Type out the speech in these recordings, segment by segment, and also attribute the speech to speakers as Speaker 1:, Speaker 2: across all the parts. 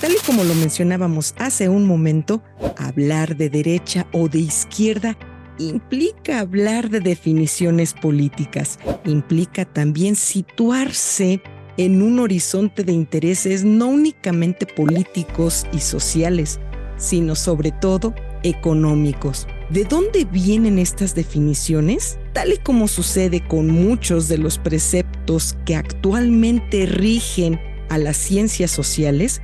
Speaker 1: Tal y como lo mencionábamos hace un momento, hablar de derecha o de izquierda implica hablar de definiciones políticas, implica también situarse en un horizonte de intereses no únicamente políticos y sociales, sino sobre todo económicos. ¿De dónde vienen estas definiciones? Tal y como sucede con muchos de los preceptos que actualmente rigen a las ciencias sociales,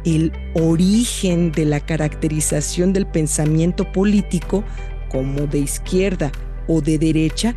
Speaker 1: el origen de la caracterización del pensamiento político como de izquierda o de derecha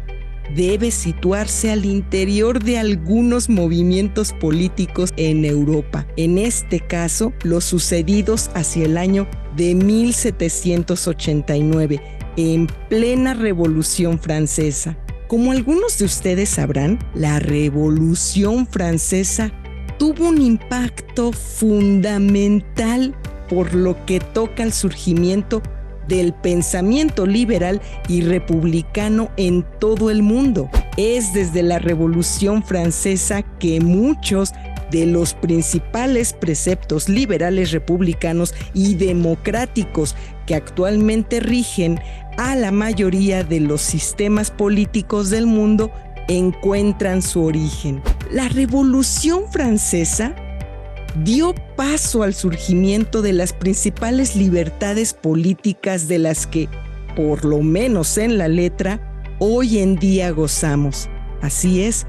Speaker 1: debe situarse al interior de algunos movimientos políticos en Europa. En este caso, los sucedidos hacia el año de 1789, en plena Revolución Francesa. Como algunos de ustedes sabrán, la Revolución Francesa tuvo un impacto fundamental por lo que toca al surgimiento del pensamiento liberal y republicano en todo el mundo. Es desde la Revolución Francesa que muchos de los principales preceptos liberales, republicanos y democráticos que actualmente rigen a la mayoría de los sistemas políticos del mundo encuentran su origen. La Revolución Francesa dio paso al surgimiento de las principales libertades políticas de las que, por lo menos en la letra, hoy en día gozamos. Así es,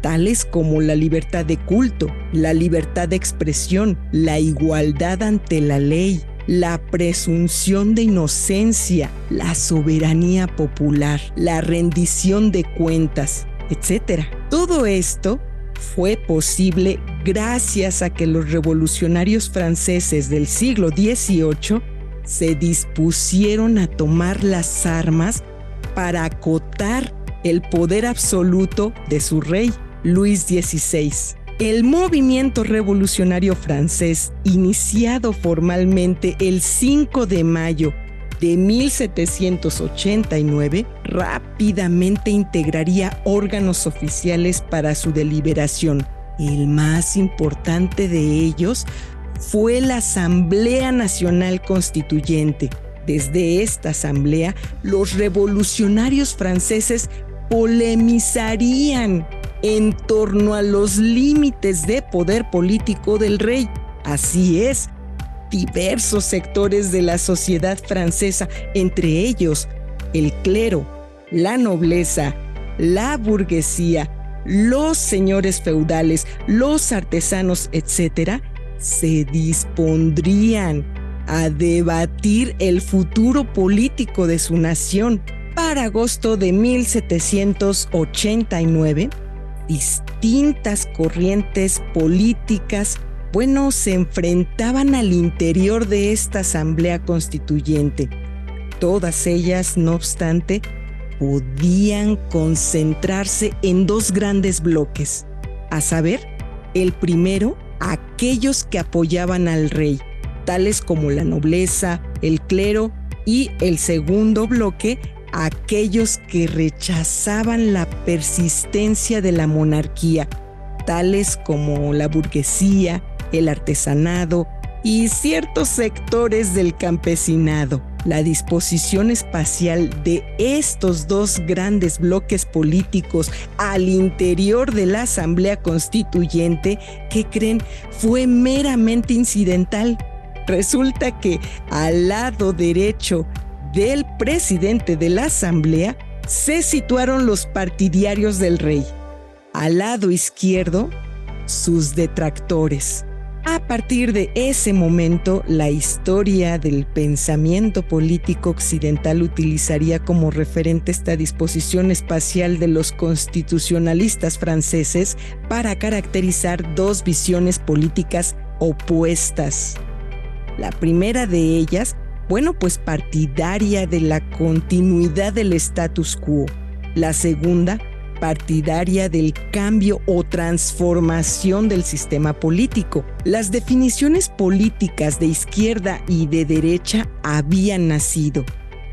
Speaker 1: tales como la libertad de culto, la libertad de expresión, la igualdad ante la ley, la presunción de inocencia, la soberanía popular, la rendición de cuentas, etc. Todo esto fue posible gracias a que los revolucionarios franceses del siglo XVIII se dispusieron a tomar las armas para acotar el poder absoluto de su rey, Luis XVI. El movimiento revolucionario francés, iniciado formalmente el 5 de mayo de 1789, rápidamente integraría órganos oficiales para su deliberación. El más importante de ellos fue la Asamblea Nacional Constituyente. Desde esta asamblea, los revolucionarios franceses polemizarían en torno a los límites de poder político del rey. Así es, diversos sectores de la sociedad francesa, entre ellos el clero, la nobleza, la burguesía, los señores feudales, los artesanos, etc., se dispondrían a debatir el futuro político de su nación. Para agosto de 1789, distintas corrientes políticas, se enfrentaban al interior de esta asamblea constituyente. Todas ellas, no obstante, podían concentrarse en dos grandes bloques, a saber, el primero, aquellos que apoyaban al rey, tales como la nobleza, el clero, y el segundo bloque, aquellos que rechazaban la persistencia de la monarquía, tales como la burguesía, el artesanado y ciertos sectores del campesinado. La disposición espacial de estos dos grandes bloques políticos al interior de la Asamblea Constituyente, ¿qué creen? Fue meramente incidental. Resulta que al lado derecho del presidente de la Asamblea se situaron los partidarios del rey. Al lado izquierdo, sus detractores. A partir de ese momento, la historia del pensamiento político occidental utilizaría como referente esta disposición espacial de los constitucionalistas franceses para caracterizar dos visiones políticas opuestas. La primera de ellas, partidaria de la continuidad del status quo. La segunda, partidaria del cambio o transformación del sistema político. Las definiciones políticas de izquierda y de derecha habían nacido.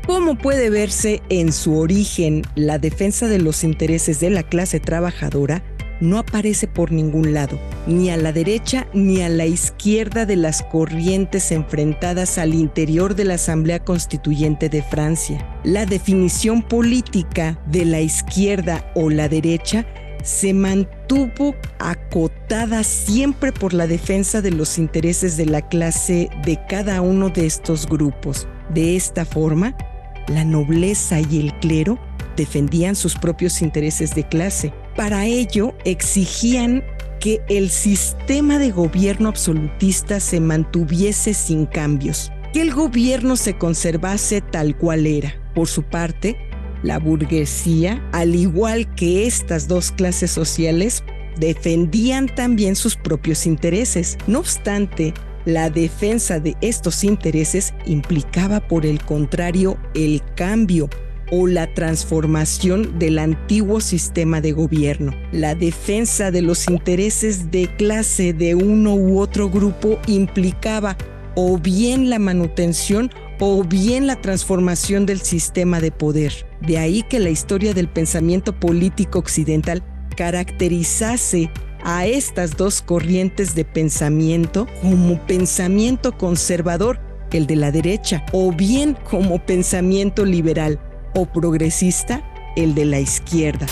Speaker 1: Como puede verse en su origen, la defensa de los intereses de la clase trabajadora, no aparece por ningún lado, ni a la derecha ni a la izquierda de las corrientes enfrentadas al interior de la Asamblea Constituyente de Francia. La definición política de la izquierda o la derecha se mantuvo acotada siempre por la defensa de los intereses de la clase de cada uno de estos grupos. De esta forma, la nobleza y el clero defendían sus propios intereses de clase. Para ello, exigían que el sistema de gobierno absolutista se mantuviese sin cambios, que el gobierno se conservase tal cual era. Por su parte, la burguesía, al igual que estas dos clases sociales, defendían también sus propios intereses. No obstante, la defensa de estos intereses implicaba, por el contrario, el cambio o la transformación del antiguo sistema de gobierno. La defensa de los intereses de clase de uno u otro grupo implicaba o bien la manutención o bien la transformación del sistema de poder. De ahí que la historia del pensamiento político occidental caracterizase a estas dos corrientes de pensamiento como pensamiento conservador, el de la derecha, o bien como pensamiento liberal o progresista, el de la izquierda.